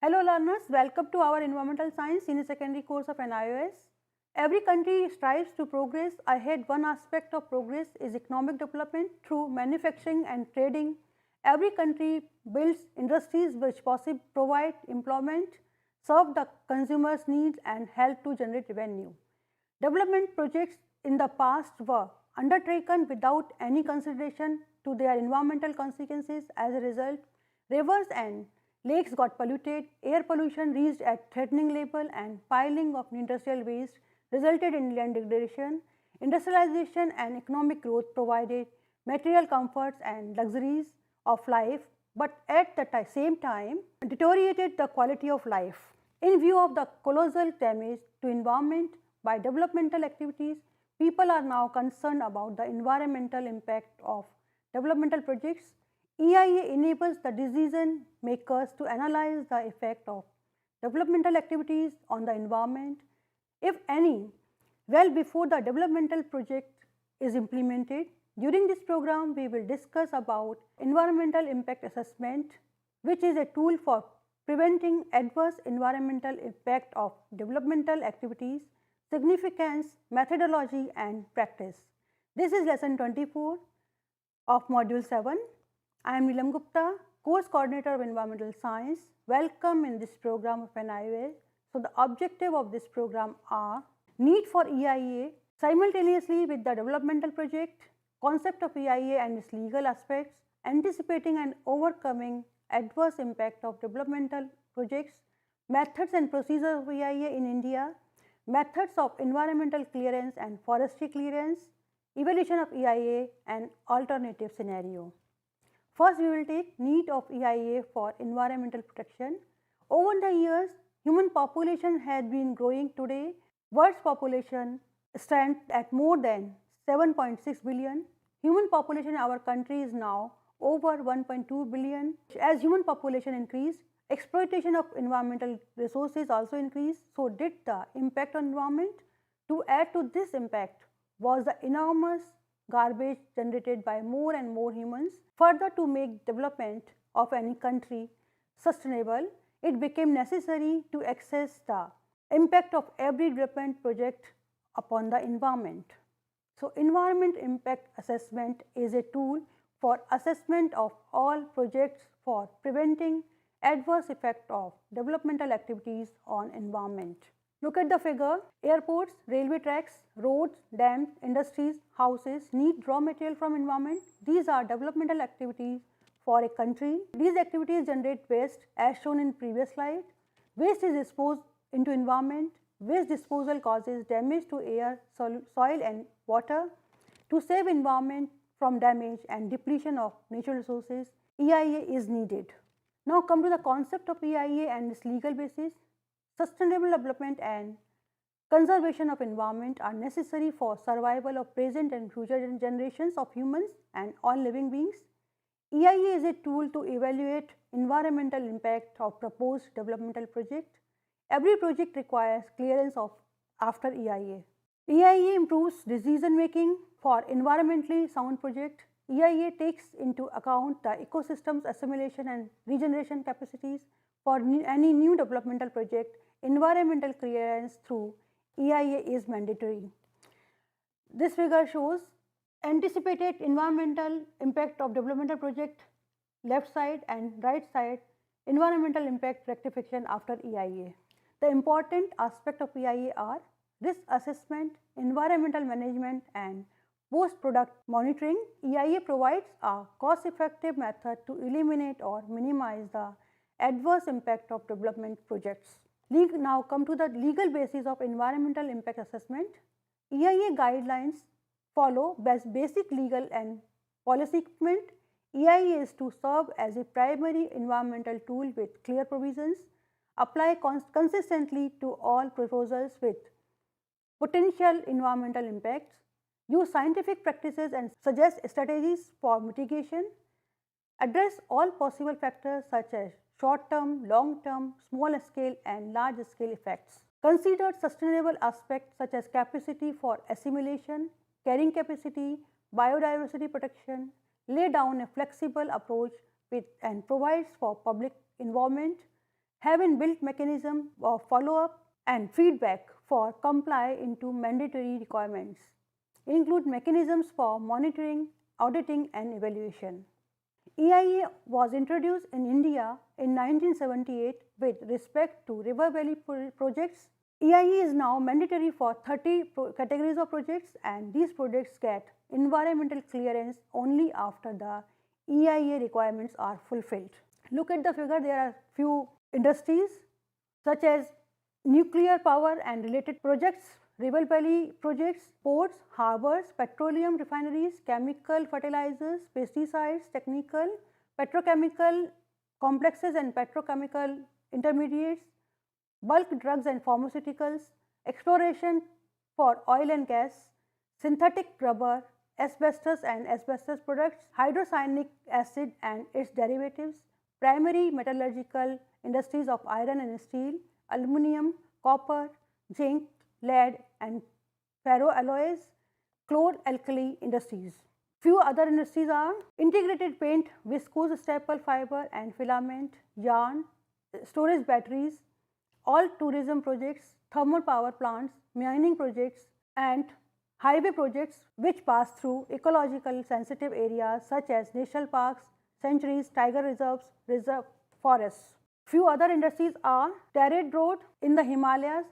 Hello learners, welcome to our Environmental Science Senior Secondary course of NIOS. Every country strives to progress ahead. One aspect of progress is economic development through manufacturing and trading. Every country builds industries which provide employment, serve the consumers' needs and help to generate revenue. Development projects in the past were undertaken without any consideration to their environmental consequences. As a result, rivers and lakes got polluted, air pollution reached a threatening level, and piling of industrial waste resulted in land degradation. Industrialization and economic growth provided material comforts and luxuries of life, but at the same time deteriorated the quality of life. In view of the colossal damage to environment by developmental activities, people are now concerned about the environmental impact of developmental projects. EIA enables the decision makers to analyze the effect of developmental activities on the environment, if any, well before the developmental project is implemented. During this program, we will discuss about environmental impact assessment, which is a tool for preventing adverse environmental impact of developmental activities, significance, methodology and practice. This is lesson 24 of module 7. I am Neelam Gupta, course coordinator of environmental science. Welcome in this program of NIOS. So, the objective of this program are need for EIA simultaneously with the developmental project, concept of EIA and its legal aspects, anticipating and overcoming adverse impact of developmental projects, methods and procedures of EIA in India, methods of environmental clearance and forestry clearance, evaluation of EIA and alternative scenario. First, we will take need of EIA for environmental protection. Over the years, human population has been growing. Today, world's population stands at more than 7.6 billion. Human population in our country is now over 1.2 billion. As human population increased, exploitation of environmental resources also increased. So, did the impact on environment? To add to this impact was the enormous garbage generated by more and more humans. Further, to make development of any country sustainable, it became necessary to assess the impact of every development project upon the environment. So, environment impact assessment is a tool for assessment of all projects for preventing adverse effect of developmental activities on environment. Look at the figure. Airports, railway tracks, roads, dams, industries, houses need raw material from environment. These are developmental activities for a country. These activities generate waste as shown in previous slide. Waste is disposed into environment. Waste disposal causes damage to air, soil and water. To save environment from damage and depletion of natural resources, EIA is needed. Now come to the concept of EIA and its legal basis. Sustainable development and conservation of environment are necessary for survival of present and future generations of humans and all living beings. EIA is a tool to evaluate environmental impact of proposed developmental project. Every project requires clearance of after EIA. EIA improves decision making for environmentally sound project. EIA takes into account the ecosystem's assimilation and regeneration capacities. For any new developmental project, environmental clearance through EIA is mandatory. This figure shows anticipated environmental impact of developmental project left side and right side environmental impact rectification after EIA. The important aspect of EIA are risk assessment, environmental management and post-product monitoring. EIA provides a cost-effective method to eliminate or minimize the adverse impact of development projects. Now come to the legal basis of environmental impact assessment. EIA guidelines follow basic legal and policy equipment. EIA is to serve as a primary environmental tool with clear provisions, apply consistently to all proposals with potential environmental impacts, use scientific practices and suggest strategies for mitigation, address all possible factors such as short term, long term, small scale and large scale effects. Consider sustainable aspects such as capacity for assimilation, carrying capacity, biodiversity protection, lay down a flexible approach with and provides for public involvement, have inbuilt mechanism of follow-up and feedback for comply into mandatory requirements, include mechanisms for monitoring, auditing and evaluation. EIA was introduced in India in 1978 with respect to river valley projects. EIA is now mandatory for 30 categories of projects, and these projects get environmental clearance only after the EIA requirements are fulfilled. Look at the figure, there are few industries such as nuclear power and related projects, river valley projects, ports, harbors, petroleum refineries, chemical fertilizers, pesticides, technical, petrochemical complexes and petrochemical intermediates, bulk drugs and pharmaceuticals, exploration for oil and gas, synthetic rubber, asbestos and asbestos products, hydrocyanic acid and its derivatives, primary metallurgical industries of iron and steel, aluminum, copper, zinc, lead and ferroalloys, chlor-alkali industries. Few other industries are integrated paint, viscose staple fiber and filament, yarn, storage batteries, all tourism projects, thermal power plants, mining projects and highway projects which pass through ecological sensitive areas such as national parks, sanctuaries, tiger reserves, reserve forests. Few other industries are trade road in the Himalayas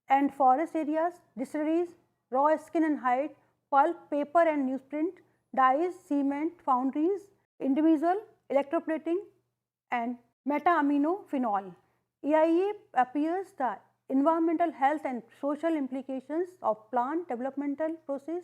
and forest areas, distilleries, raw skin and hide, pulp, paper and newsprint, dyes, cement, foundries, individual, electroplating and meta-amino phenol. EIA appears the environmental, health and social implications of plant developmental process.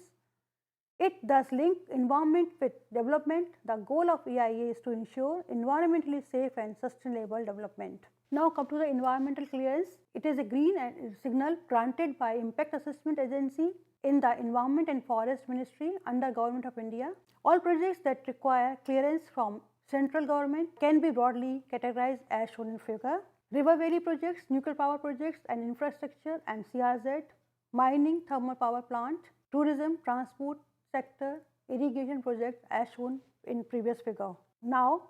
It thus links environment with development. The goal of EIA is to ensure environmentally safe and sustainable development. Now come to the environmental clearance. It is a green signal granted by Impact Assessment Agency in the Environment and Forest Ministry under Government of India. All projects that require clearance from central government can be broadly categorized as shown in figure. River valley projects, nuclear power projects and infrastructure and CRZ, mining, thermal power plant, tourism, transport sector, irrigation projects as shown in previous figure. Now,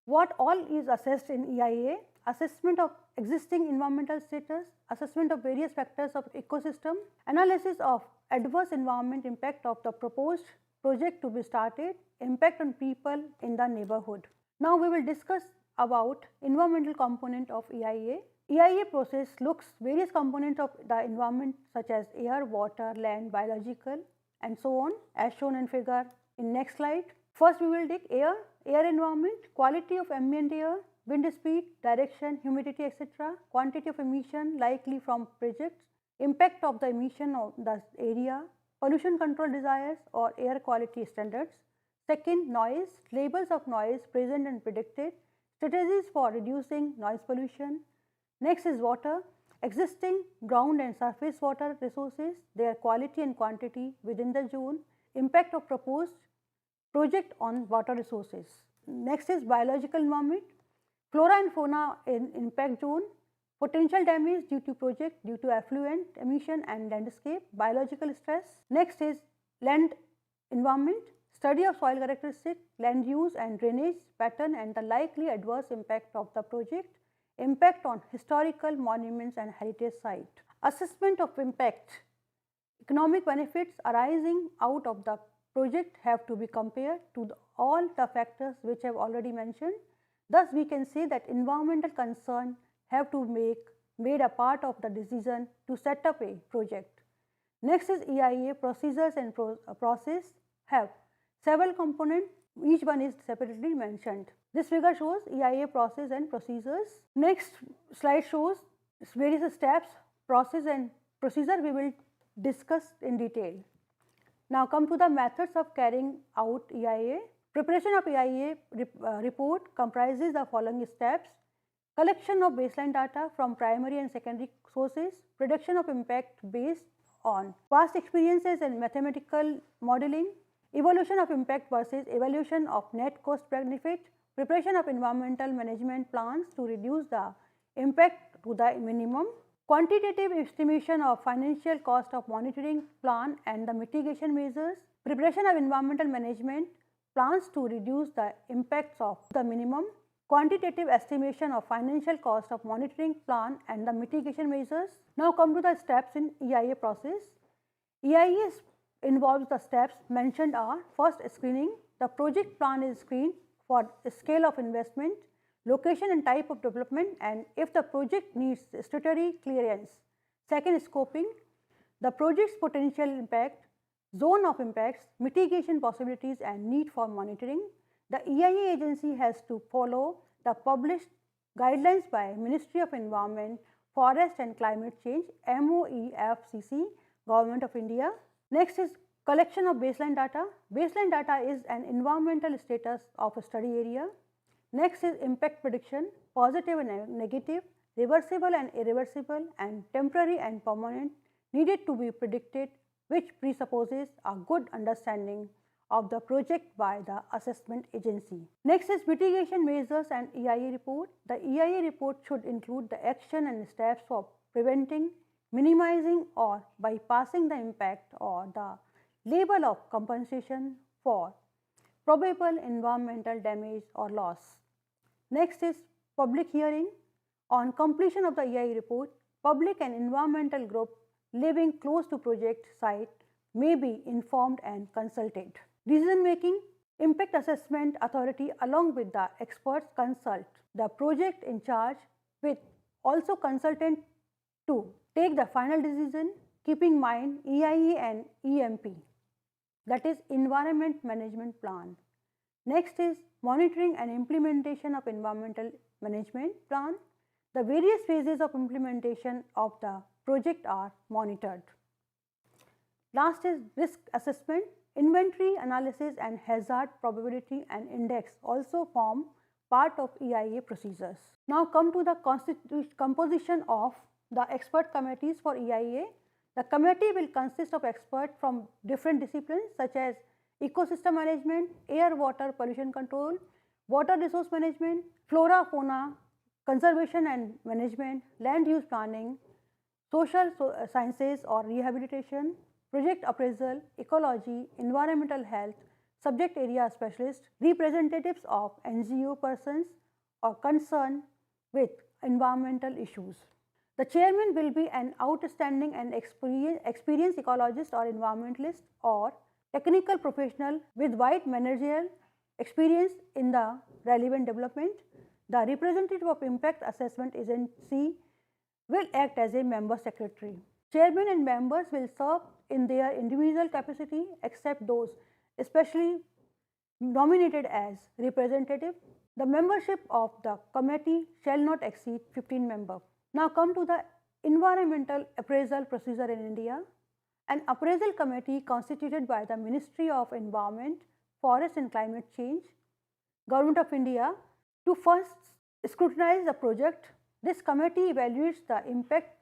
what all is assessed in EIA? Assessment of existing environmental status, assessment of various factors of ecosystem, analysis of adverse environment impact of the proposed project to be started, impact on people in the neighborhood. Now, we will discuss about environmental component of EIA. EIA process looks various components of the environment such as air, water, land, biological and so on as shown in figure in next slide. First we will take air environment, quality of ambient air, wind speed, direction, humidity etc., quantity of emission likely from projects, impact of the emission of the area, pollution control desires or air quality standards. Second, noise, labels of noise present and predicted, strategies for reducing noise pollution. Next is water, existing ground and surface water resources, their quality and quantity within the zone, impact of proposed project on water resources. Next is biological environment, flora and fauna in impact zone, potential damage due to project due to effluent emission and landscape, biological stress. Next is land environment, study of soil characteristics, land use and drainage pattern and the likely adverse impact of the project, impact on historical monuments and heritage site. Assessment of impact, economic benefits arising out of the project have to be compared to all the factors which I have already mentioned. Thus, we can say that environmental concern have to made a part of the decision to set up a project. Next is EIA procedures and process have several components, each one is separately mentioned. This figure shows EIA process and procedures. Next slide shows various steps, process and procedure we will discuss in detail. Now come to the methods of carrying out EIA. Preparation of EIA report comprises the following steps: collection of baseline data from primary and secondary sources, prediction of impact based on past experiences and mathematical modeling, evaluation of impact versus evaluation of net cost benefit, preparation of environmental management plans to reduce the impact to the minimum, quantitative estimation of financial cost of monitoring plan and the mitigation measures, preparation of environmental management plans to reduce the impacts of the minimum, quantitative estimation of financial cost of monitoring plan and the mitigation measures. Now come to the steps in EIA process. EIA involves the steps mentioned are: first, screening. The project plan is screened for scale of investment, location and type of development, and if the project needs statutory clearance. Second, scoping. The project's potential impact, zone of impacts, mitigation possibilities and need for monitoring. The EIA agency has to follow the published guidelines by Ministry of Environment, Forest and Climate Change, MOEFCC, Government of India. Next is collection of baseline data. Baseline data is an environmental status of a study area. Next is impact prediction, positive and negative, reversible and irreversible, and temporary and permanent, needed to be predicted, which presupposes a good understanding of the project by the assessment agency. Next is mitigation measures and EIA report. The EIA report should include the action and steps for preventing, minimizing or bypassing the impact or the label of compensation for probable environmental damage or loss. Next is public hearing. On completion of the EIA report, public and environmental group living close to project site may be informed and consulted. Decision making. Impact assessment authority along with the experts consult the project in charge with also consultant to take the final decision, keeping in mind EIA and EMP, that is Environment Management Plan. Next is monitoring and implementation of Environmental Management Plan. The various phases of implementation of the project are monitored. Last is risk assessment. Inventory analysis and hazard probability and index also form part of EIA procedures. Now come to the composition of the expert committees for EIA. The committee will consist of experts from different disciplines such as ecosystem management, air water pollution control, water resource management, flora fauna, conservation and management, land use planning, social sciences or rehabilitation, project appraisal, ecology, environmental health, subject area specialists, representatives of NGO persons or concerned with environmental issues. The chairman will be an outstanding and experienced ecologist or environmentalist or technical professional with wide managerial experience in the relevant development. The representative of impact assessment agency will act as a member secretary. Chairman and members will serve in their individual capacity except those especially nominated as representative. The membership of the committee shall not exceed 15 members. Now come to the environmental appraisal procedure in India. An appraisal committee constituted by the Ministry of Environment, Forest and Climate Change, Government of India to first scrutinize the project. This committee evaluates the impact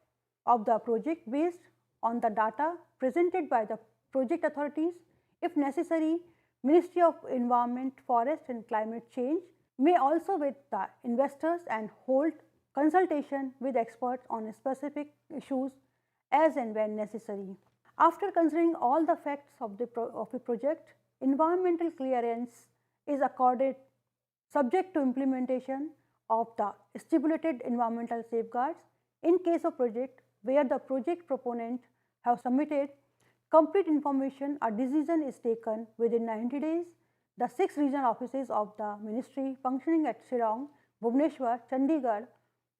of the project based on the data presented by the project authorities. If necessary, Ministry of Environment, Forest and Climate Change may also with the investors and hold consultation with experts on specific issues as and when necessary. After considering all the facts of the project, environmental clearance is accorded subject to implementation of the stipulated environmental safeguards. In case of project where the project proponent have submitted complete information, a decision is taken within 90 days. The 6 regional offices of the ministry functioning at Shillong, Bhubaneswar, Chandigarh,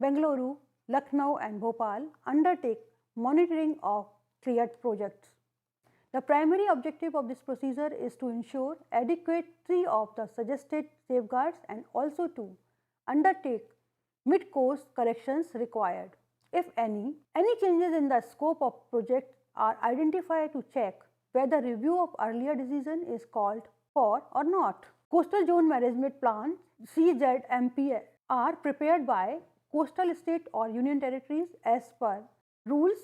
Bengaluru, Lucknow and Bhopal undertake monitoring of cleared projects. The primary objective of this procedure is to ensure adequacy of the suggested safeguards and also to undertake mid-course corrections required. If any changes in the scope of project are identified to check whether review of earlier decision is called for or not. Coastal Zone Management Plan (CZMP) are prepared by coastal state or union territories as per rules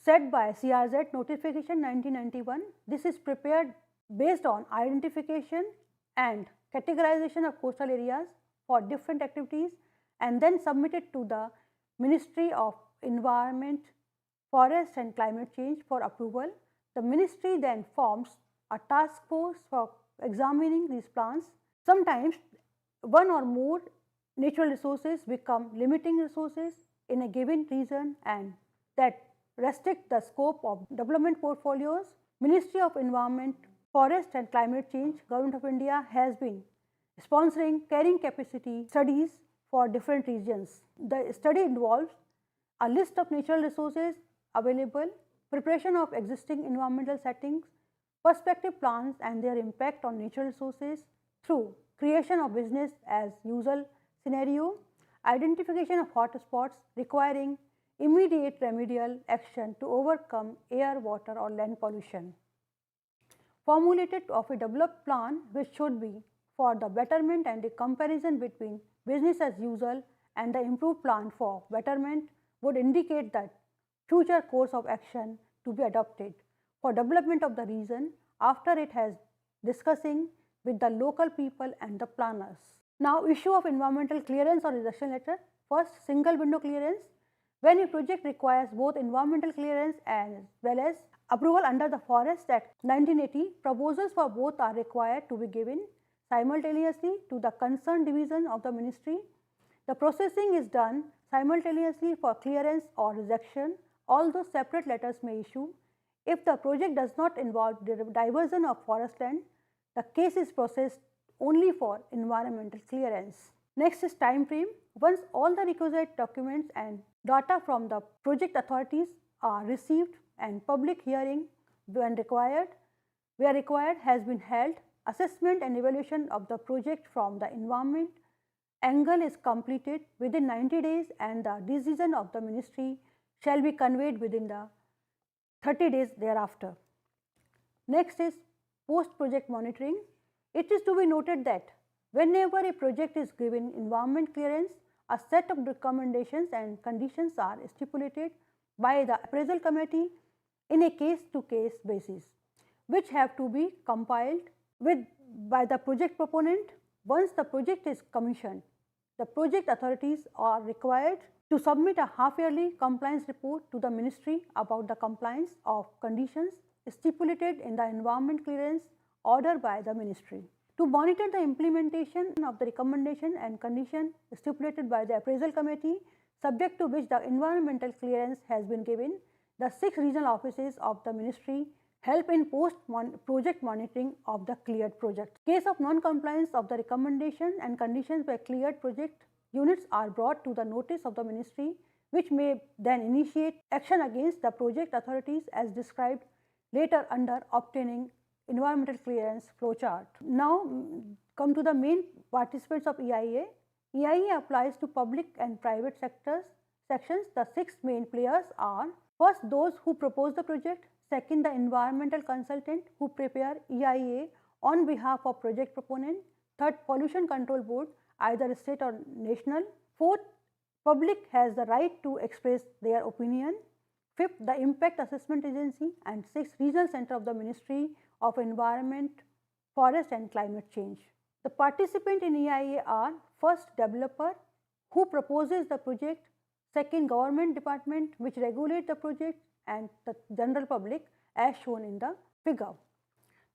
set by CRZ Notification 1991. This is prepared based on identification and categorization of coastal areas for different activities and then submitted to the Ministry of Environment, Forest and Climate Change for approval. The ministry then forms a task force for examining these plans. Sometimes one or more natural resources become limiting resources in a given region and that restrict the scope of development portfolios, Ministry of Environment, Forest and Climate Change, Government of India has been sponsoring carrying capacity studies for different regions. The study involves a list of natural resources available, preparation of existing environmental settings, perspective plans and their impact on natural resources through creation of business as usual scenario, identification of hotspots requiring immediate remedial action to overcome air, water or land pollution. Formulated of a developed plan which should be for the betterment and a comparison between business as usual and the improved plan for betterment would indicate that future course of action to be adopted for development of the region after it has discussing with the local people and the planners. Now, issue of environmental clearance or rejection letter. First, single window clearance. When a project requires both environmental clearance as well as approval under the Forest Act 1980, proposals for both are required to be given simultaneously to the concerned division of the ministry. The processing is done simultaneously for clearance or rejection, although separate letters may issue. If the project does not involve diversion of forest land, the case is processed only for environmental clearance. Next is time frame. Once all the requisite documents and data from the project authorities are received and public hearing where required has been held, assessment and evaluation of the project from the environment angle is completed within 90 days and the decision of the ministry shall be conveyed within the 30 days thereafter. Next is post project monitoring. It is to be noted that whenever a project is given environment clearance, a set of recommendations and conditions are stipulated by the appraisal committee in a case to case basis, which have to be compiled with by the project proponent. Once the project is commissioned, the project authorities are required to submit a half-yearly compliance report to the ministry about the compliance of conditions stipulated in the environment clearance order by the ministry. To monitor the implementation of the recommendation and condition stipulated by the appraisal committee, subject to which the environmental clearance has been given, the 6 regional offices of the ministry help in post-project monitoring of the cleared project. Case of non-compliance of the recommendation and conditions by cleared project, units are brought to the notice of the ministry, which may then initiate action against the project authorities as described later under obtaining environmental clearance flowchart. Now, come to the main participants of EIA. EIA applies to public and private sectors sections. The 6 main players are: first, those who propose the project; second, the environmental consultant who prepare EIA on behalf of project proponent; third, pollution control board, either state or national; fourth, public has the right to express their opinion; fifth, the impact assessment agency; and sixth, regional center of the Ministry of Environment, Forest and Climate Change. The participant in EIA are: first, developer who proposes the project; second, government department which regulate the project; and the general public as shown in the figure.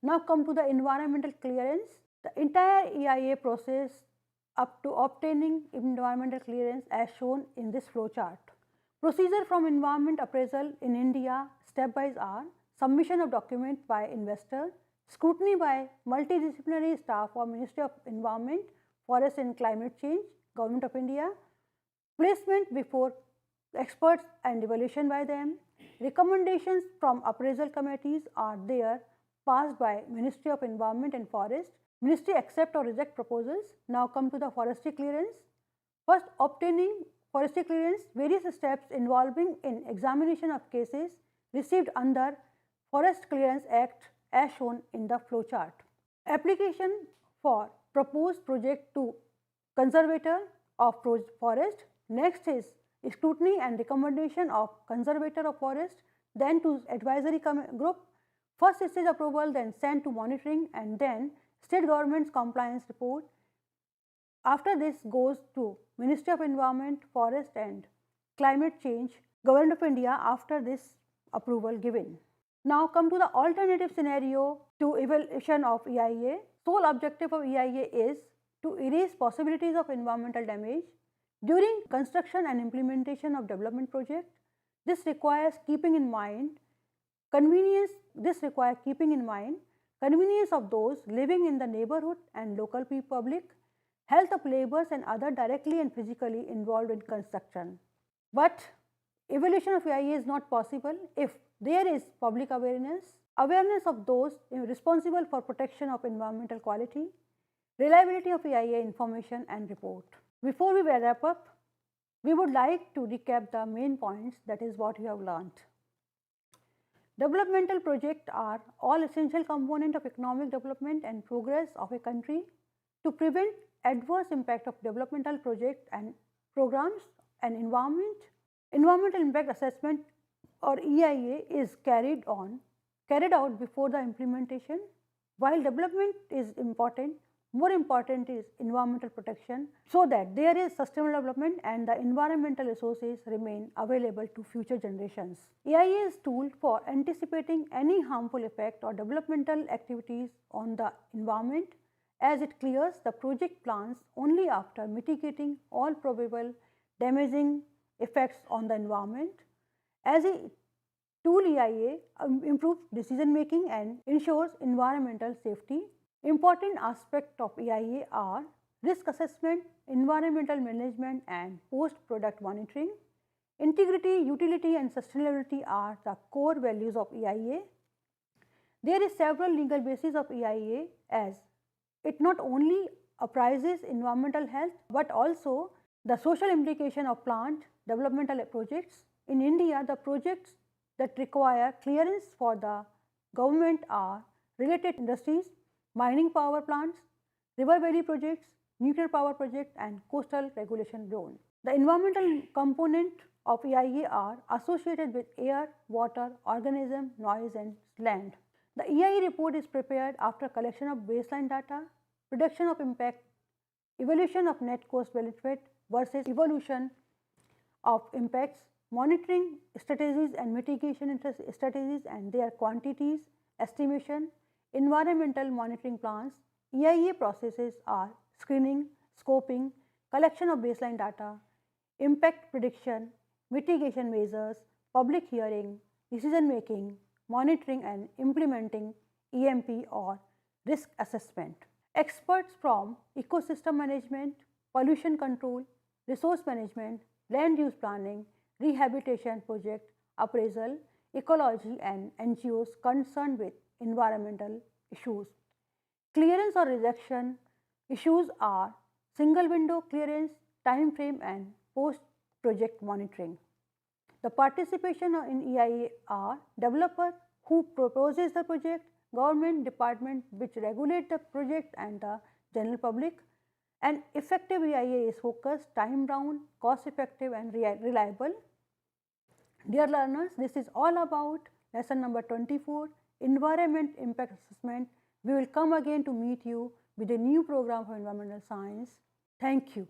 Now come to the environmental clearance. The entire EIA process up to obtaining environmental clearance as shown in this flow chart. Procedure from environment appraisal in India stepwise are: submission of document by investor, scrutiny by multidisciplinary staff of Ministry of Environment, Forest and Climate Change, Government of India, placement before experts and evaluation by them, recommendations from appraisal committees are there passed by Ministry of Environment and Forest. Ministry accept or reject proposals. Now come to the forestry clearance. First, obtaining forestry clearance, various steps involving in examination of cases received under Forest Clearance Act as shown in the flow chart. Application for proposed project to conservator of forest. Next is scrutiny and recommendation of conservator of forest, then to advisory group, first stage approval, then sent to monitoring, and then state government's compliance report. After this goes to Ministry of Environment, Forest and Climate Change, Government of India after this approval given. Now come to the alternative scenario to evaluation of EIA. Sole objective of EIA is to erase possibilities of environmental damage during construction and implementation of development project. This requires keeping in mind convenience of those living in the neighborhood and local public, health of laborers and other directly and physically involved in construction. But evaluation of EIA is not possible if there is public awareness of those responsible for protection of environmental quality, reliability of EIA information and report. Before we wrap up, we would like to recap the main points, that is what we have learned. Developmental projects are all essential components of economic development and progress of a country. To prevent adverse impact of developmental projects and programs and environmental impact assessment or EIA is carried out before the implementation. While development is important, more important is environmental protection, so that there is sustainable development and the environmental resources remain available to future generations. EIA is a tool for anticipating any harmful effect or developmental activities on the environment, as it clears the project plans only after mitigating all probable damaging effects on the environment. As a tool, EIA improves decision making and ensures environmental safety. Important aspects of EIA are risk assessment, environmental management and post-product monitoring. Integrity, utility and sustainability are the core values of EIA. There is several legal bases of EIA, as it not only appraises environmental health but also the social implication of plant developmental projects. In India, the projects that require clearance for the government are related industries, mining power plants, river valley projects, nuclear power projects and coastal regulation zone. The environmental component of EIA are associated with air, water, organism, noise and land. The EIA report is prepared after collection of baseline data, prediction of impact, evaluation of net cost benefit versus evaluation of impacts, monitoring strategies and mitigation strategies and their quantities, estimation, environmental monitoring plans. EIA processes are screening, scoping, collection of baseline data, impact prediction, mitigation measures, public hearing, decision making, monitoring and implementing EMP or risk assessment. Experts from ecosystem management, pollution control, resource management, land use planning, rehabilitation project, appraisal, ecology and NGOs concerned with environmental issues. Clearance or rejection issues are single window clearance, time frame and post project monitoring. The participation in EIA are developer who proposes the project, government department which regulate the project and the general public. An effective EIA is focused, time bound, cost effective and reliable. Dear learners, this is all about lesson number 24, Environment Impact Assessment. We will come again to meet you with a new program for environmental science. Thank you.